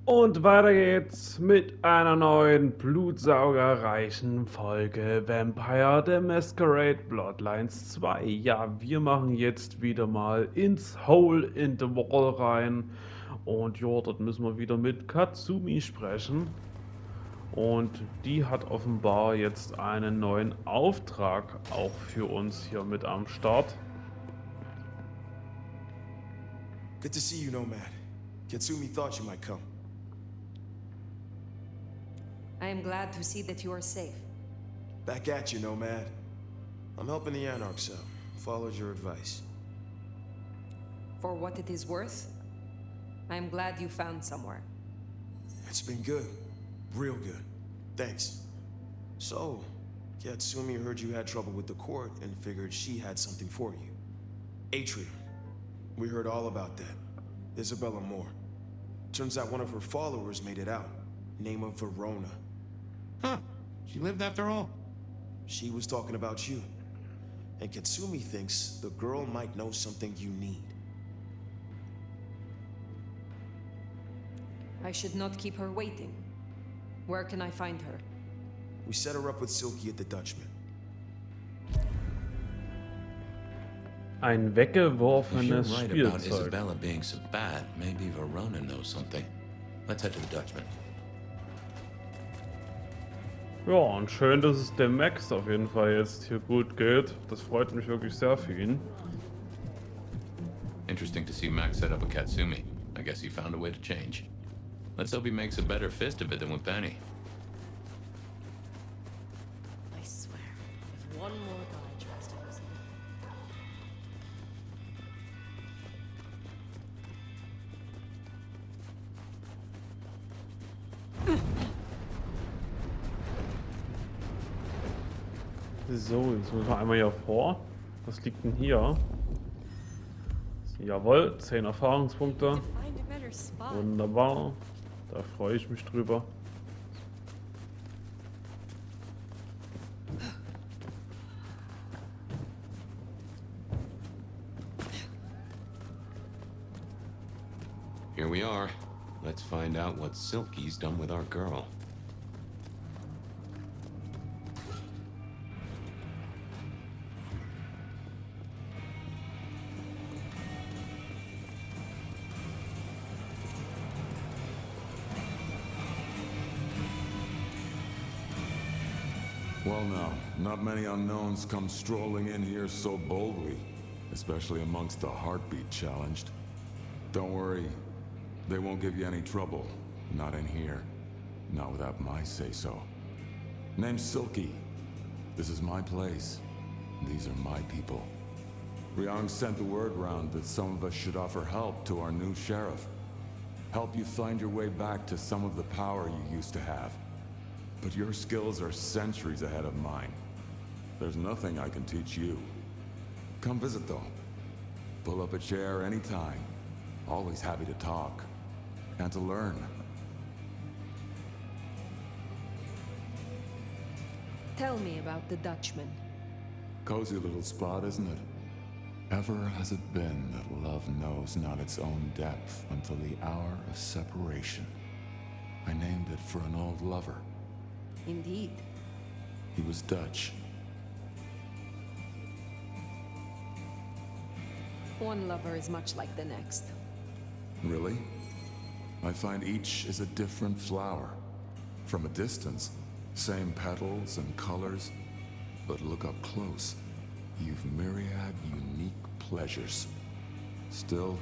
Und weiter geht's mit einer neuen blutsaugerreichen Folge Vampire The Masquerade Bloodlines 2. Ja, wir machen jetzt wieder mal ins Hole in the Wall rein. Und ja, dort müssen wir wieder mit Katsumi sprechen. Und die hat offenbar jetzt einen neuen Auftrag auch für uns hier mit am Start. Good to see you, Nomad. Katsumi thought you might come. I am glad to see that you are safe. Back at you, Nomad. I'm helping the Anarchs out. Followed your advice. For what it is worth, I am glad you found somewhere. It's been good. Real good. Thanks. So, Katsumi heard you had trouble with the court and figured she had something for you. Atrium. We heard all about that. Isabella Moore. Turns out one of her followers made it out. Name of Verona. Huh. She lived after all. She was talking about you. And Katsumi thinks the girl might know something you need. I should not keep her waiting. Where can I find her? We set her up with Silky at the Dutchman. Ein If you're weggeworfenes right about Spielzeug. Isabella being so bad, maybe Verona knows something. Let's head to the Dutchman. Ja, und schön, dass es dem Max auf jeden Fall jetzt hier gut geht. Das freut mich wirklich sehr für ihn. Interesting to see Max set up a Katsumi. I guess he found a way to change. Let's hope he makes a better fist of it than with Penny. I swear, if one more guy tries to use it. So, jetzt müssen wir einmal hier vor. Was liegt denn hier? Jawohl, 10 Erfahrungspunkte. Find a better spot. Wunderbar. Da freue ich mich drüber. Here we are. Let's find out what Silky's done with our girl. Well now, not many unknowns come strolling in here so boldly, especially amongst the heartbeat challenged. Don't worry, they won't give you any trouble. Not in here. Not without my say-so. Name's Silky. This is my place. These are my people. Ryong sent the word round that some of us should offer help to our new sheriff. Help you find your way back to some of the power you used to have. But your skills are centuries ahead of mine. There's nothing I can teach you. Come visit though. Pull up a chair anytime. Always happy to talk. And to learn. Tell me about the Dutchman. Cozy little spot, isn't it? Ever has it been that love knows not its own depth until the hour of separation. I named it for an old lover. Indeed. He was Dutch. One lover is much like the next. Really? I find each is a different flower. From a distance, same petals and colors, but look up close, you've myriad unique pleasures. Still,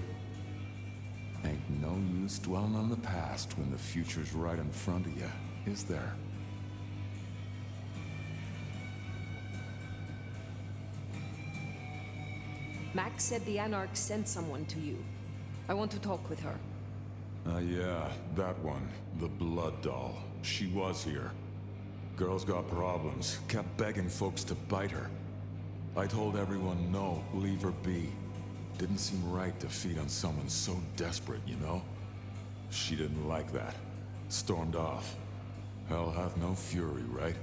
ain't no use dwelling on the past when the future's right in front of you, is there? Max said the Anarchs sent someone to you. I want to talk with her. Yeah, that one. The blood doll. She was here. Girl's got problems. Kept begging folks to bite her. I told everyone no, leave her be. Didn't seem right to feed on someone so desperate, you know? She didn't like that. Stormed off. Hell hath no fury, right?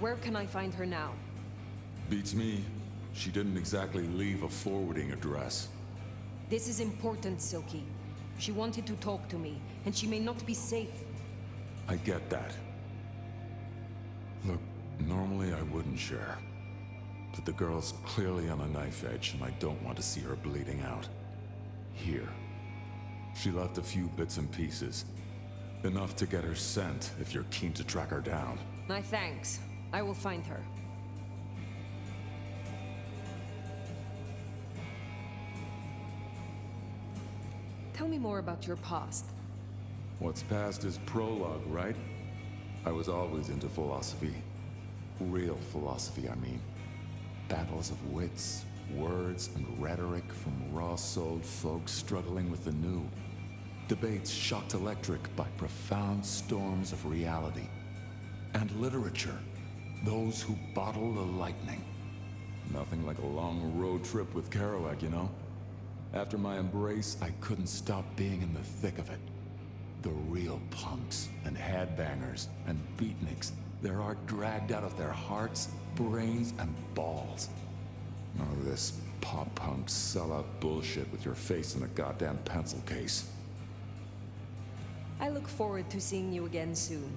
Where can I find her now? Beats me. She didn't exactly leave a forwarding address. This is important, Silky. She wanted to talk to me, and she may not be safe. I get that. Look, normally I wouldn't share. But the girl's clearly on a knife edge, and I don't want to see her bleeding out. Here. She left a few bits and pieces. Enough to get her sent, if you're keen to track her down. My thanks. I will find her. Tell me more about your past. What's past is prologue, right? I was always into philosophy. Real philosophy, I mean. Battles of wits, words, and rhetoric from raw-souled folks struggling with the new. Debates shocked electric by profound storms of reality. And literature, those who bottle the lightning. Nothing like a long road trip with Kerouac, you know? After my embrace, I couldn't stop being in the thick of it. The real punks and headbangers and beatniks, their art dragged out of their hearts, brains, and balls. None of this pop-punk sellout bullshit with your face in a goddamn pencil case. I look forward to seeing you again soon.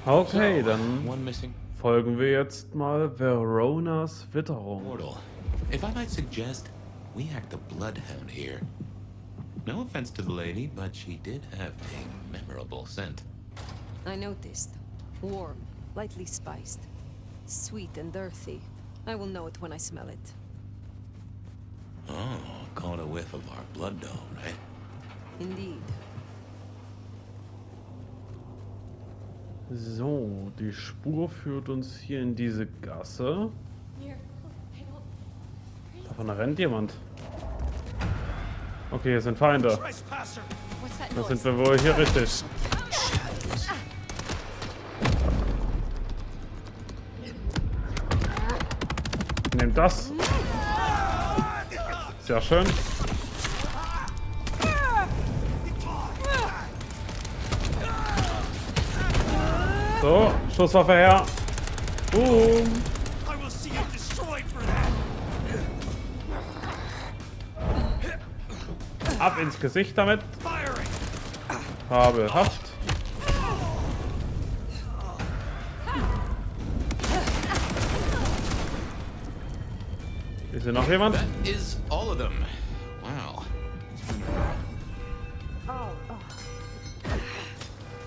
Okay, So, dann one missing folgen wir jetzt mal Veronas Witterung. portal. If I might suggest, we act a bloodhound here. No offense to the lady, but she did have a memorable scent. I noticed. Warm, lightly spiced. Sweet and earthy. I will know it when I smell it. Oh, caught a whiff of our blood dough, right? Indeed. So, die Spur führt uns hier in diese Gasse. Davon rennt jemand. Okay, hier sind Feinde. Da sind wir wohl hier richtig. Nehmt das. Sehr schön. So, Schusswaffe her. Boom. Ab ins Gesicht damit. Fabelhaft. Ist hier noch jemand? That is all of them. Wow.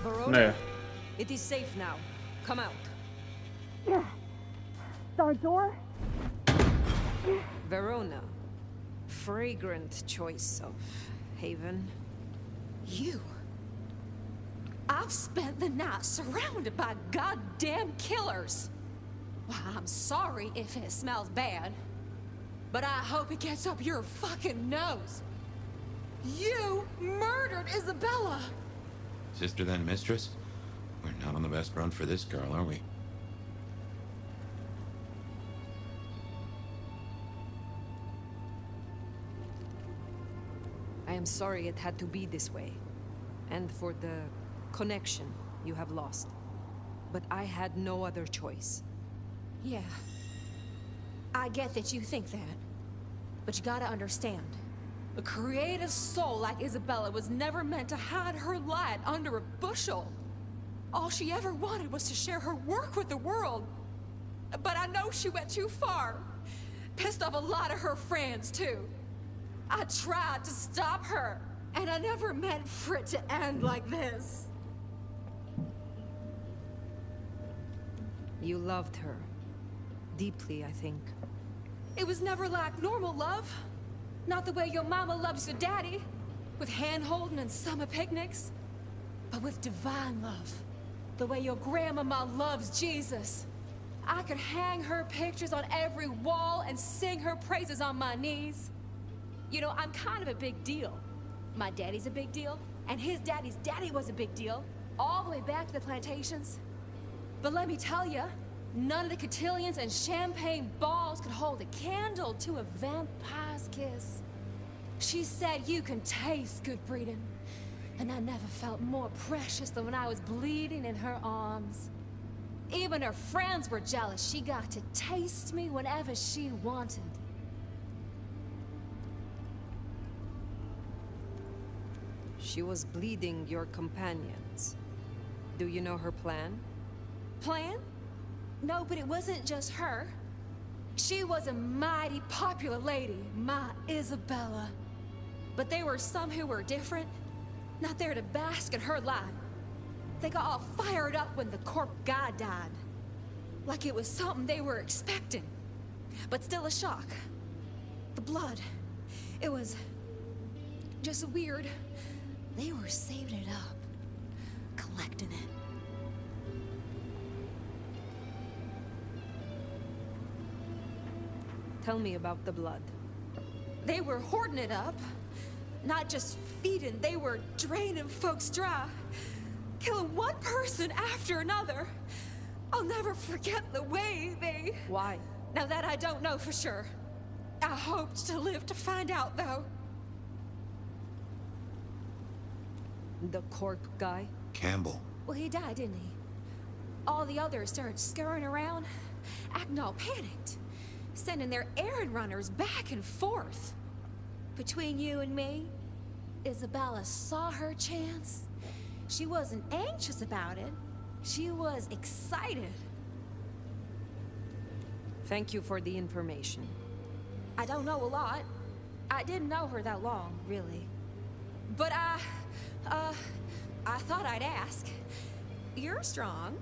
Verona, Nee. it is safe now. Come out. Our door? Verona. Fragrant choice of haven. You. I've spent the night surrounded by goddamn killers. Well, I'm sorry if it smells bad, but I hope it gets up your fucking nose. You murdered Isabella. Sister then mistress? We're not on the best run for this girl, are we? I am sorry it had to be this way. And for the connection you have lost. But I had no other choice. Yeah. I get that you think that. But you gotta understand. A creative soul like Isabella was never meant to hide her light under a bushel. All she ever wanted was to share her work with the world. But I know she went too far. Pissed off a lot of her friends, too. I tried to stop her, and I never meant for it to end like this. You loved her. Deeply, I think. It was never like normal love. Not the way your mama loves your daddy, with hand-holding and summer picnics. But with divine love. The way your grandmama loves Jesus. I could hang her pictures on every wall and sing her praises on my knees. You know, I'm kind of a big deal. My daddy's a big deal, and his daddy's daddy was a big deal, all the way back to the plantations. But let me tell you, none of the cotillions and champagne balls could hold a candle to a vampire's kiss. She said you can taste good breeding, and I never felt more precious than when I was bleeding in her arms. Even her friends were jealous she got to taste me whenever she wanted. She was bleeding your companions. Do you know her plan? Plan? No, but it wasn't just her. She was a mighty popular lady, my Isabella. But there were some who were different, not there to bask in her light. They got all fired up when the corp guy died. Like it was something they were expecting. But still a shock. The blood. It was just weird. They were saving it up. Collecting it. Tell me about the blood. They were hoarding it up. Not just feeding, they were draining folks dry. Killing one person after another. I'll never forget the way they... Why? Now that I don't know for sure. I hoped to live to find out, though. The corp guy? Campbell. Well, he died, didn't he? All the others started scurrying around, acting all panicked, sending their errand runners back and forth. Between you and me, Isabella saw her chance. She wasn't anxious about it. She was excited. Thank you for the information. I don't know a lot. I didn't know her that long, really. But I thought I'd ask. You're strong.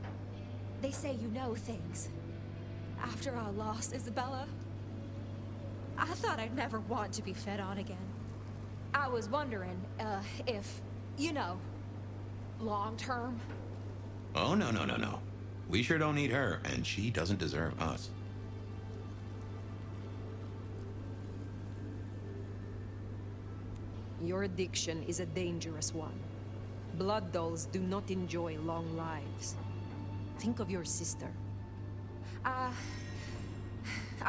They say you know things. After I lost Isabella, I thought I'd never want to be fed on again. I was wondering, if, you know, long term. Oh, no, no, no, no. We sure don't need her, and she doesn't deserve us. Your addiction is a dangerous one. Blood dolls do not enjoy long lives. Think of your sister. I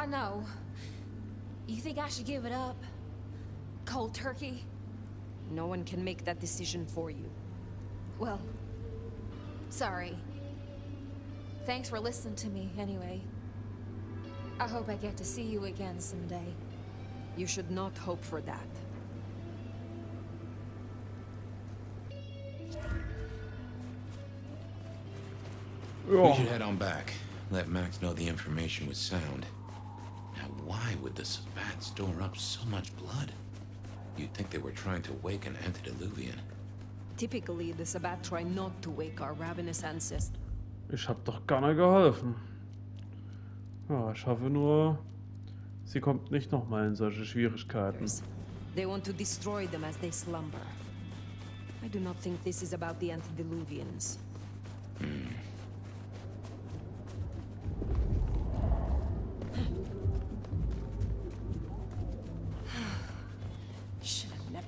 know. You think I should give it up? Cold turkey? No one can make that decision for you. Well, sorry. Thanks for listening to me, anyway. I hope I get to see you again someday. You should not hope for that. We should head on back. Let Max know the information was sound. Now, why would the Sabbat store up so much blood? You'd think they were trying to wake an antediluvian. Typically, the Sabbat try not to wake our ravenous ancestors. Ich hab doch gerne geholfen. Ja, ich hoffe nur, sie kommt nicht nochmal in solche Schwierigkeiten. They want to destroy them as they slumber. I do not think this is about the antediluvians. Should have never...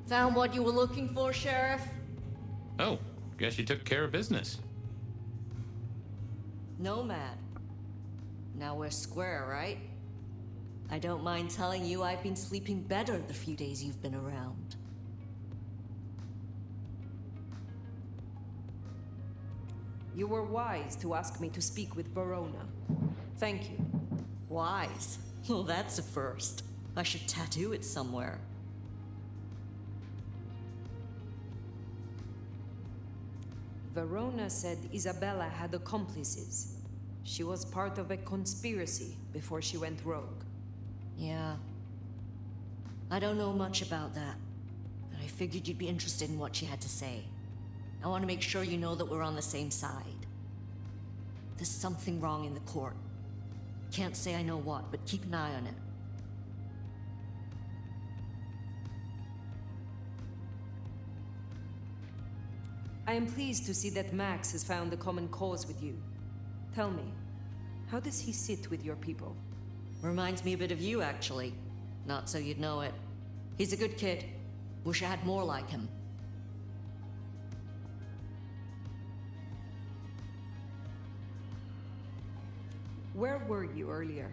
Found what you were looking for, Sheriff? Oh, guess you took care of business. Nomad. Now we're square, right? I don't mind telling you I've been sleeping better the few days you've been around. You were wise to ask me to speak with Verona. Thank you. Wise? Well, that's a first. I should tattoo it somewhere. Verona said Isabella had accomplices. She was part of a conspiracy before she went rogue. Yeah. I don't know much about that, but I figured you'd be interested in what she had to say. I want to make sure you know that we're on the same side. There's something wrong in the court. Can't say I know what, but keep an eye on it. I am pleased to see that Max has found a common cause with you. Tell me, how does he sit with your people? Reminds me a bit of you, actually. Not so you'd know it. He's a good kid. Wish I had more like him. Where were you earlier?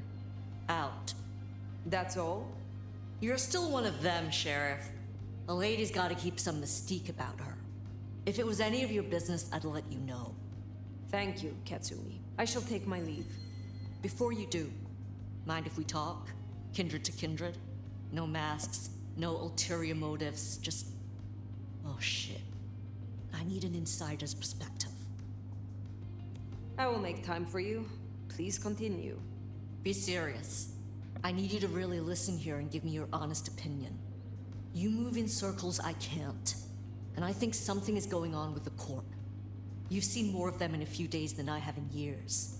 Out. That's all? You're still one of them, Sheriff. A lady's gotta keep some mystique about her. If it was any of your business, I'd let you know. Thank you, Katsumi. I shall take my leave. Before you do, mind if we talk? Kindred to kindred? No masks, no ulterior motives, just... Oh shit. I need an insider's perspective. I will make time for you. Please continue. Be serious. I need you to really listen here and give me your honest opinion. You move in circles I can't, and I think something is going on with the court. You've seen more of them in a few days than I have in years.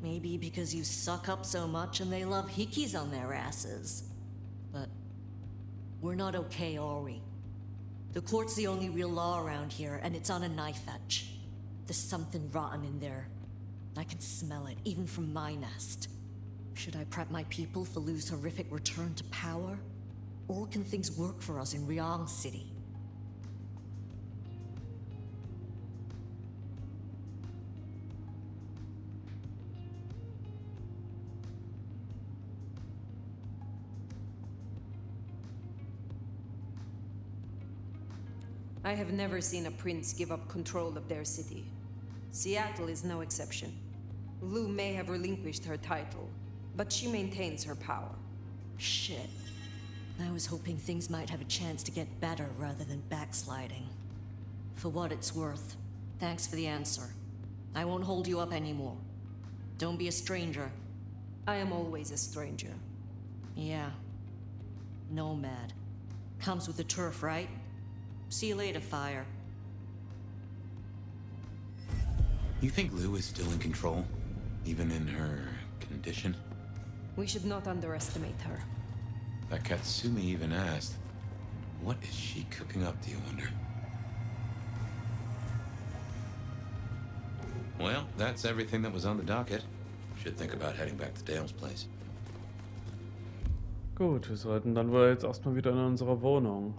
Maybe because you suck up so much and they love hickeys on their asses. But we're not okay, are we? The court's the only real law around here, and it's on a knife edge. There's something rotten in there. I can smell it, even from my nest. Should I prep my people for Lu's horrific return to power? Or can things work for us in Ryong City? I have never seen a prince give up control of their city. Seattle is no exception. Lu may have relinquished her title, but she maintains her power. Shit. I was hoping things might have a chance to get better rather than backsliding. For what it's worth, thanks for the answer. I won't hold you up anymore. Don't be a stranger. I am always a stranger. Yeah. Nomad. Comes with the turf, right? See you later, Fire. You think Lu is still in control? Even in her condition? We should not underestimate her. That Katsumi even asked, what is she cooking up, do you wonder? Well, that's everything that was on the docket. Should think about heading back to Dale's place. Gut, wir sollten dann wohl jetzt erstmal wieder in unserer Wohnung.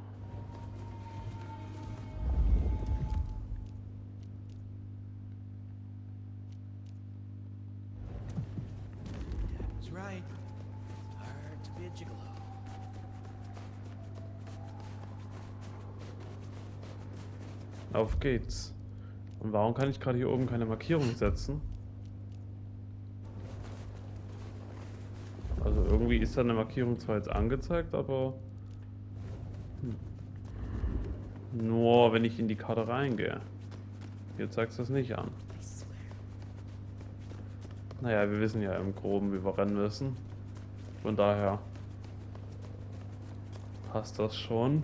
That's right. It's hard to be a gigolo. Auf geht's. Und warum kann ich gerade hier oben keine Markierung setzen? Also irgendwie ist da eine Markierung zwar jetzt angezeigt, aber nur wenn ich in die Karte reingehe. Hier zeigt es das nicht an. Naja, wir wissen ja im Groben, wie wir rennen müssen. Von daher passt das schon.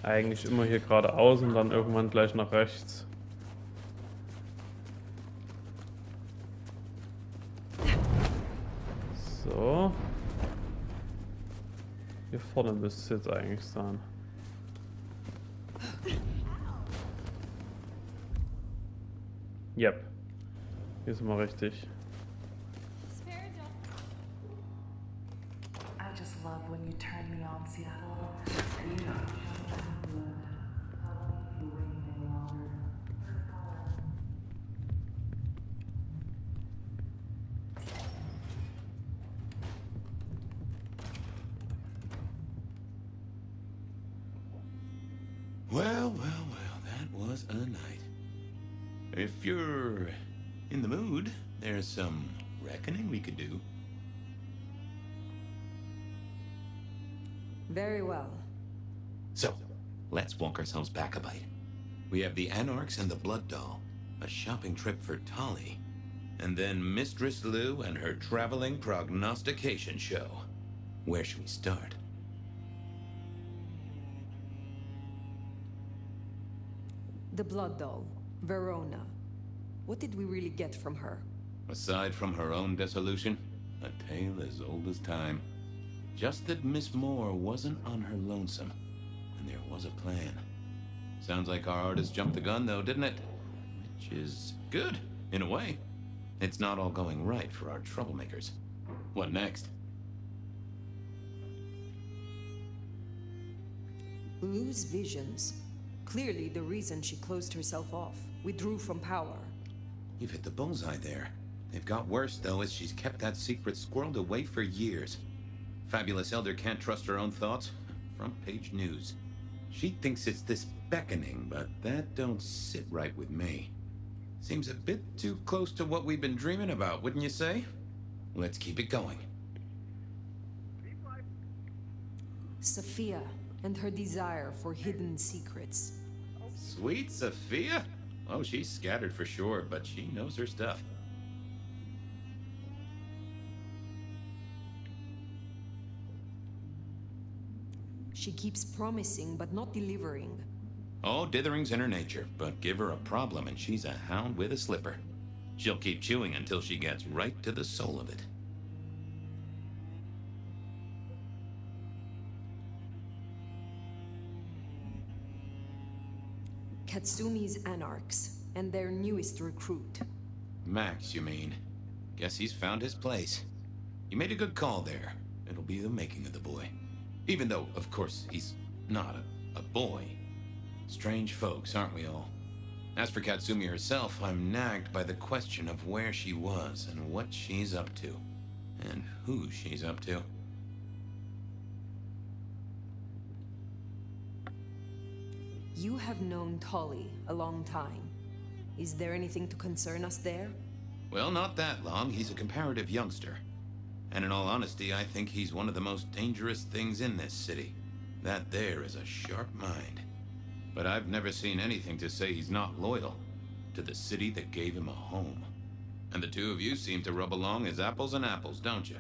Eigentlich immer hier geradeaus und dann irgendwann gleich nach rechts. So. Hier vorne müsste es jetzt eigentlich sein. Yep. Hier ist mal richtig. I just love when you turn me on, Seattle. You know. Well, that was a night. If you're in the mood, there's some reckoning we could do. Very well. So, let's walk ourselves back a bite. We have the Anarchs and the Blood Doll, a shopping trip for Tolly, and then Mistress Lu and her traveling prognostication show. Where should we start? The Blood Doll, Verona. What did we really get from her? Aside from her own dissolution, a tale as old as time. Just that Miss Moore wasn't on her lonesome, and there was a plan. Sounds like our artist jumped the gun though, didn't it? Which is good, in a way. It's not all going right for our troublemakers. What next? Lu's visions. Clearly the reason she closed herself off, withdrew from power. You've hit the bullseye there. They've got worse though, as she's kept that secret squirreled away for years. Fabulous Elder can't trust her own thoughts? Front page news. She thinks it's this beckoning, but that don't sit right with me. Seems a bit too close to what we've been dreaming about, wouldn't you say? Let's keep it going. Sophia and her desire for hidden secrets. Sweet Sophia? Oh, she's scattered for sure, but she knows her stuff. She keeps promising but not delivering. Oh, dithering's in her nature, but give her a problem and she's a hound with a slipper. She'll keep chewing until she gets right to the soul of it. Katsumi's anarchs and their newest recruit. Max, you mean? Guess he's found his place. You made a good call there. It'll be the making of the boy. Even though, of course, he's not a boy. Strange folks, aren't we all? As for Katsumi herself, I'm nagged by the question of where she was and what she's up to. And who she's up to. You have known Tolly a long time. Is there anything to concern us there? Well, not that long. He's a comparative youngster. And in all honesty, I think he's one of the most dangerous things in this city. That there is a sharp mind. But I've never seen anything to say he's not loyal to the city that gave him a home. And the two of you seem to rub along as apples and apples, don't you?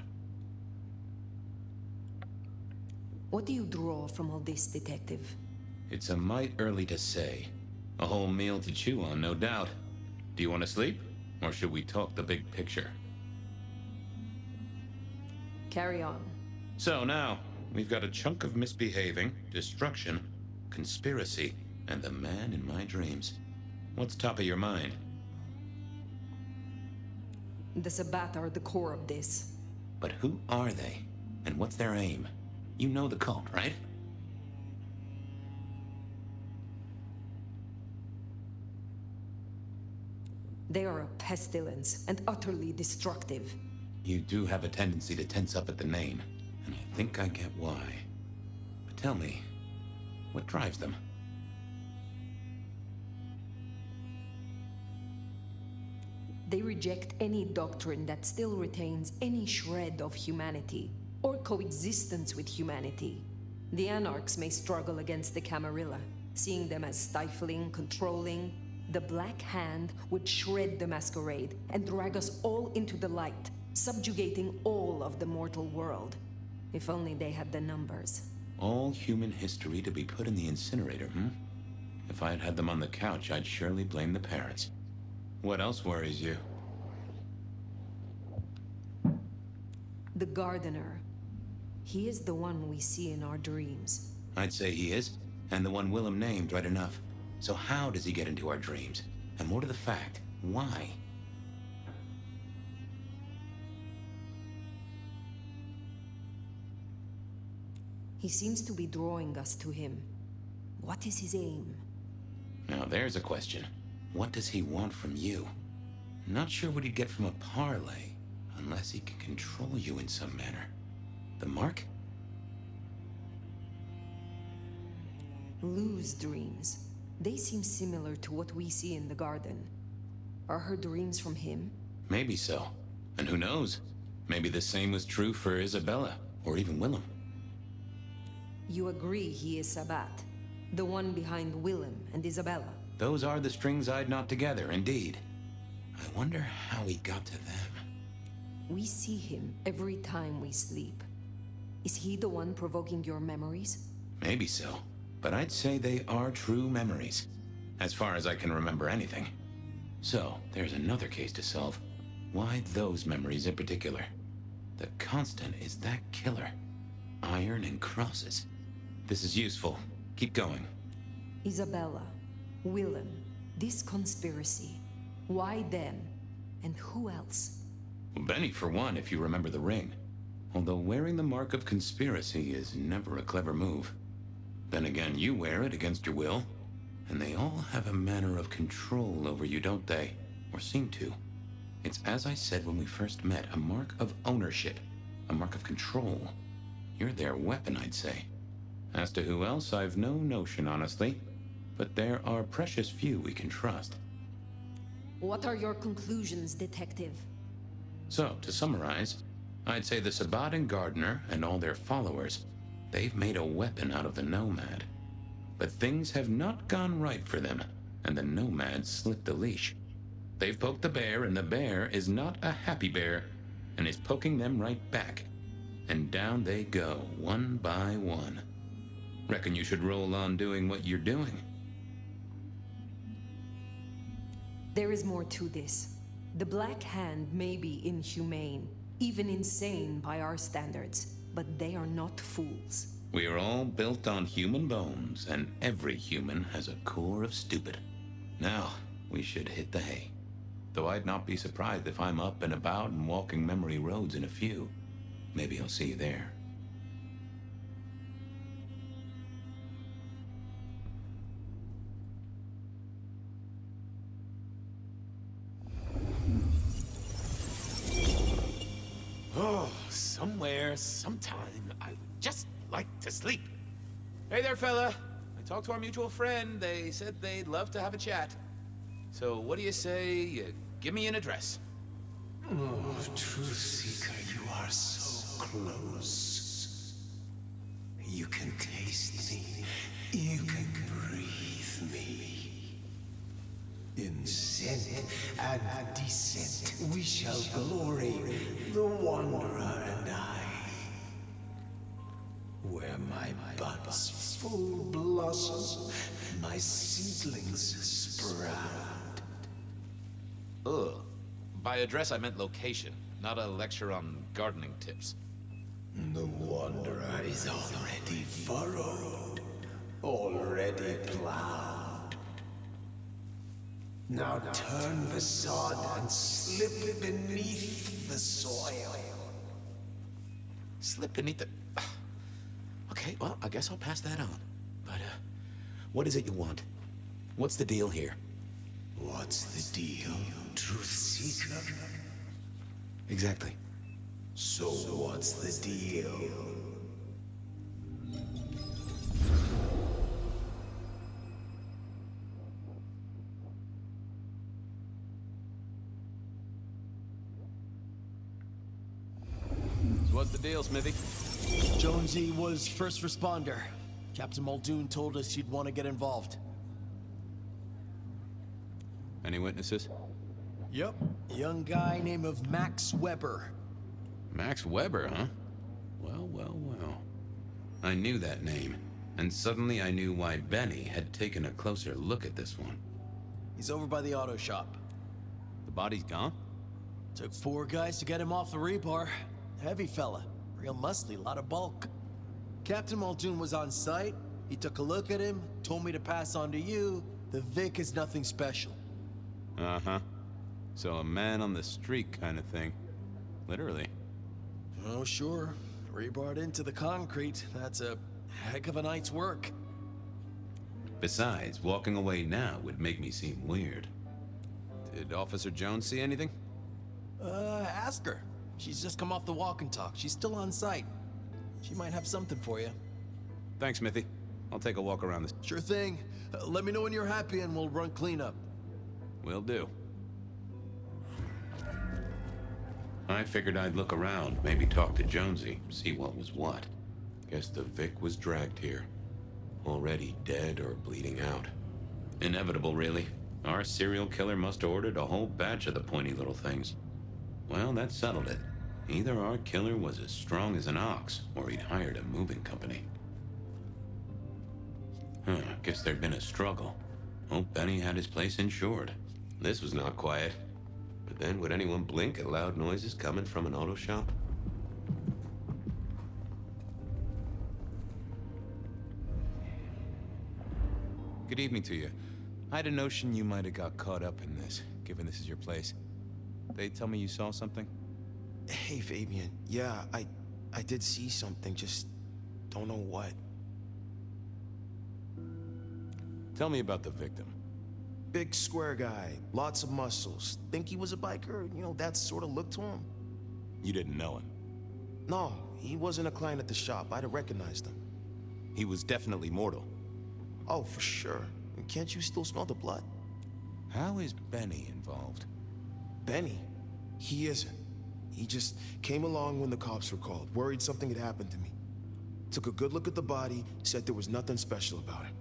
What do you draw from all this, Detective? It's a mite early to say. A whole meal to chew on, no doubt. Do you want to sleep? Or should we talk the big picture? Carry on. So now, we've got a chunk of misbehaving, destruction, conspiracy, and the man in my dreams. What's top of your mind? The Sabbat are the core of this. But who are they? And what's their aim? You know the cult, right? They are a pestilence and utterly destructive. You do have a tendency to tense up at the name, and I think I get why. But tell me, what drives them? They reject any doctrine that still retains any shred of humanity, or coexistence with humanity. The Anarchs may struggle against the Camarilla, seeing them as stifling, controlling. The Black Hand would shred the Masquerade and drag us all into the light, subjugating all of the mortal world. If only they had the numbers. All human history to be put in the incinerator, hmm? If I had had them on the couch, I'd surely blame the parents. What else worries you? The Gardener. He is the one we see in our dreams. I'd say he is, and the one Willem named right enough. So how does he get into our dreams? And more to the fact, why? He seems to be drawing us to him. What is his aim? Now there's a question. What does he want from you? Not sure what he'd get from a parlay, unless he can control you in some manner. The mark? Lou's dreams. They seem similar to what we see in the garden. Are her dreams from him? Maybe so. And who knows? Maybe the same was true for Isabella, or even Willem. You agree he is Sabbat, the one behind Willem and Isabella? Those are the strings I'd knot together, indeed. I wonder how he got to them. We see him every time we sleep. Is he the one provoking your memories? Maybe so. But I'd say they are true memories, as far as I can remember anything. So, there's another case to solve. Why those memories in particular? The constant is that killer. Iron and crosses. This is useful. Keep going. Isabella, Willem, this conspiracy. Why them? And who else? Benny, for one, if you remember the ring. Although wearing the mark of conspiracy is never a clever move. Then again, you wear it against your will. And they all have a manner of control over you, don't they? Or seem to. It's as I said when we first met, a mark of ownership. A mark of control. You're their weapon, I'd say. As to who else, I've no notion, honestly. But there are precious few we can trust. What are your conclusions, detective? So, to summarize, I'd say the Sabbat and Gardner and all their followers, they've made a weapon out of the Nomad. But things have not gone right for them, and the Nomad slipped the leash. They've poked the bear, and the bear is not a happy bear, and is poking them right back. And down they go, one by one. Reckon you should roll on doing what you're doing. There is more to this. The Black Hand may be inhumane, even insane by our standards, but they are not fools. We are all built on human bones, and every human has a core of stupid. Now, we should hit the hay. Though I'd not be surprised if I'm up and about and walking memory roads in a few. Maybe I'll see you there. Oh, somewhere, sometime, I would just like to sleep. Hey there, fella. I talked to our mutual friend. They said they'd love to have a chat. So what do you say you give me an address? Oh, Truth Seeker, you are so close. You can taste me. You can breathe me. In scent and descent we shall glory, the Wanderer and I. Where my buds full blossom, my seedlings sprout. Ugh. By address, I meant location, not a lecture on gardening tips. The Wanderer is already furrowed, already plowed. Now turn the sod and slip beneath the soil. Slip beneath the... Okay, well, I guess I'll pass that on. But, what is it you want? What's the deal here? What's the deal, Truth Seeker? Exactly. So what's the deal? So what's the deal, Smithy? Jonesy was first responder. Captain Muldoon told us you'd want to get involved. Any witnesses? Yep. Young guy named of Max Weber. Max Weber, huh? Well, well, well. I knew that name, and suddenly I knew why Benny had taken a closer look at this one. He's over by the auto shop. The body's gone? Took 4 guys to get him off the rebar. Heavy fella. Real muscly, lot of bulk. Captain Muldoon was on site. He took a look at him, told me to pass on to you. The Vic is nothing special. Uh-huh. So a man on the street kind of thing. Literally. Oh, sure. Rebarred into the concrete. That's a heck of a night's work. Besides, walking away now would make me seem weird. Did Officer Jones see anything? Ask her. She's just come off the walk and talk. She's still on site. She might have something for you. Thanks, Smithy. I'll take a walk around this. Sure thing. Let me know when you're happy and we'll run cleanup. Will do. I figured I'd look around, maybe talk to Jonesy, see what was what. Guess the Vic was dragged here. Already dead or bleeding out. Inevitable, really. Our serial killer must have ordered a whole batch of the pointy little things. Well, that settled it. Either our killer was as strong as an ox, or he'd hired a moving company. Guess there'd been a struggle. Hope Benny had his place insured. This was not quiet. But then, would anyone blink at loud noises coming from an auto shop? Good evening to you. I had a notion you might have got caught up in this, given this is your place. They tell me you saw something? Hey, Fabian. Yeah, I did see something, just don't know what. Tell me about the victim. Big square guy, lots of muscles. Think he was a biker? You know, that sort of look to him? You didn't know him? No, he wasn't a client at the shop. I'd have recognized him. He was definitely mortal. Oh, for sure. Can't you still smell the blood? How is Benny involved? Benny? He isn't. He just came along when the cops were called, worried something had happened to me. Took a good look at the body, said there was nothing special about it.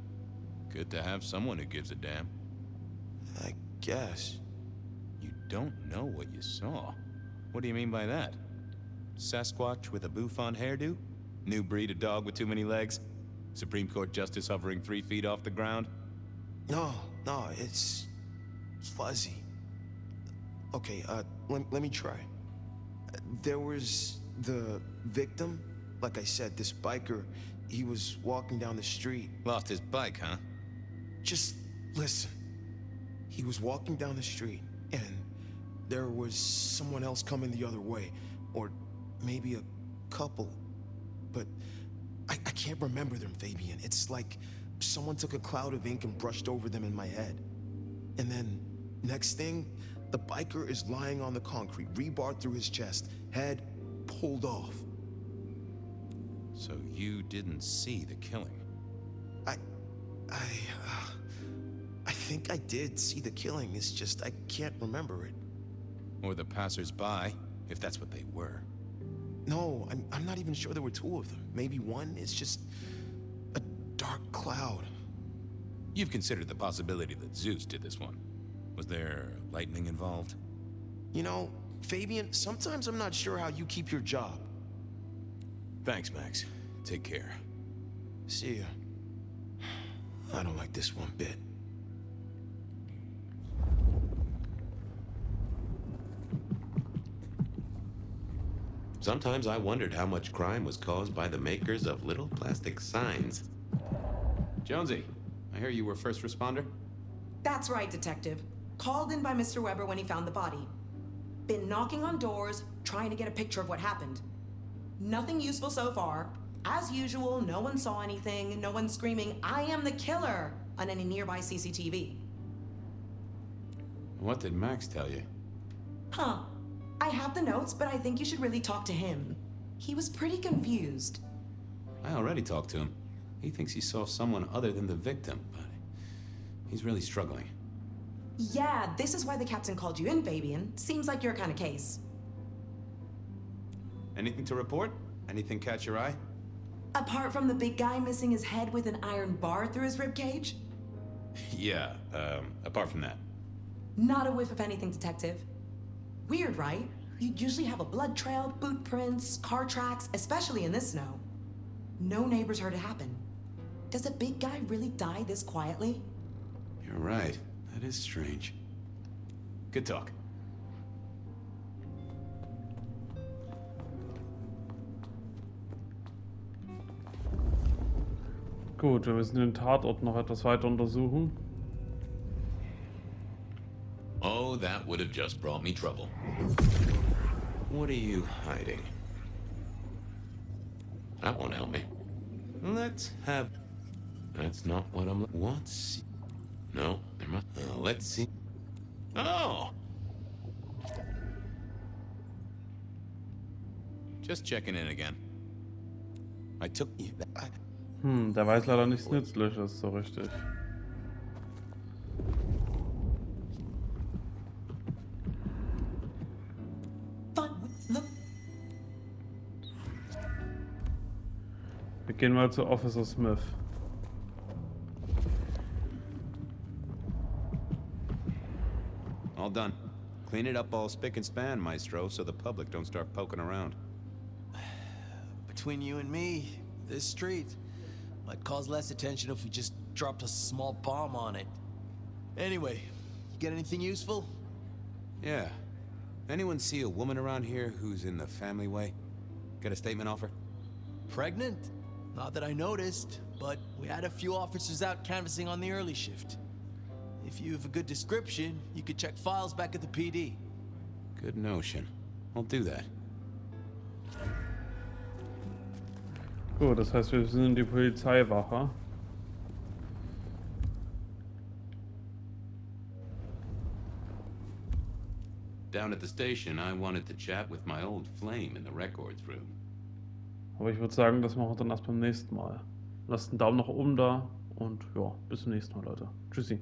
Good to have someone who gives a damn. I guess. You don't know what you saw. What do you mean by that? Sasquatch with a bouffant hairdo? New breed of dog with too many legs? Supreme Court justice hovering 3 feet off the ground? No, it's fuzzy. Okay, let me try. There was the victim. Like I said, this biker, he was walking down the street. Lost his bike, huh? Just listen. He was walking down the street, and there was someone else coming the other way. Or maybe a couple. But I can't remember them, Fabian. It's like someone took a cloud of ink and brushed over them in my head. And then, next thing, the biker is lying on the concrete, rebar through his chest, head pulled off. So you didn't see the killing? I think I did see the killing. It's just I can't remember it. Or the passers-by, if that's what they were. No, I'm not even sure there were 2 of them. Maybe one. It's just a dark cloud. You've considered the possibility that Zeus did this one. Was there lightning involved? You know, Fabian, sometimes I'm not sure how you keep your job. Thanks, Max. Take care. See ya. I don't like this one bit. Sometimes I wondered how much crime was caused by the makers of little plastic signs. Jonesy, I hear you were first responder? That's right, Detective. Called in by Mr. Weber when he found the body. Been knocking on doors, trying to get a picture of what happened. Nothing useful so far. As usual, no one saw anything, no one screaming, "I am the killer," on any nearby CCTV. What did Max tell you? Huh. I have the notes, but I think you should really talk to him. He was pretty confused. I already talked to him. He thinks he saw someone other than the victim, but he's really struggling. Yeah, this is why the captain called you in, Fabian. Seems like your kind of case. Anything to report? Anything catch your eye? Apart from the big guy missing his head with an iron bar through his ribcage? Yeah, apart from that. Not a whiff of anything, Detective. Weird, right? You'd usually have a blood trail, boot prints, car tracks, especially in this snow. No neighbors heard it happen. Does a big guy really die this quietly? You're right. That is strange. Good talk. Gut, wir müssen den Tatort noch etwas weiter untersuchen. Oh, that would have just brought me trouble. What are you hiding? That won't help me. Let's have... That's not what I'm... What's... No, there must... let's see... Oh! Just checking in again. I took you... Der weiß leider nichts Nützliches so richtig. Wir gehen mal zu Officer Smith. All done. Clean it up all spick and span, Maestro, so the public don't start poking around. Between you and me, this street might cause less attention if we just dropped a small bomb on it. Anyway, you get anything useful? Yeah. Anyone see a woman around here who's in the family way? Get a statement off her? Pregnant? Not that I noticed, but we had a few officers out canvassing on the early shift. If you have a good description, you could check files back at the PD. Good notion. I'll do that. Gut, das heißt, wir sind die Polizeiwache. Down at the station, I wanted to chat with my old flame in the records room. Aber ich würde sagen, das machen wir dann erst beim nächsten Mal. Lasst einen Daumen nach oben da und ja, bis zum nächsten Mal, Leute. Tschüssi.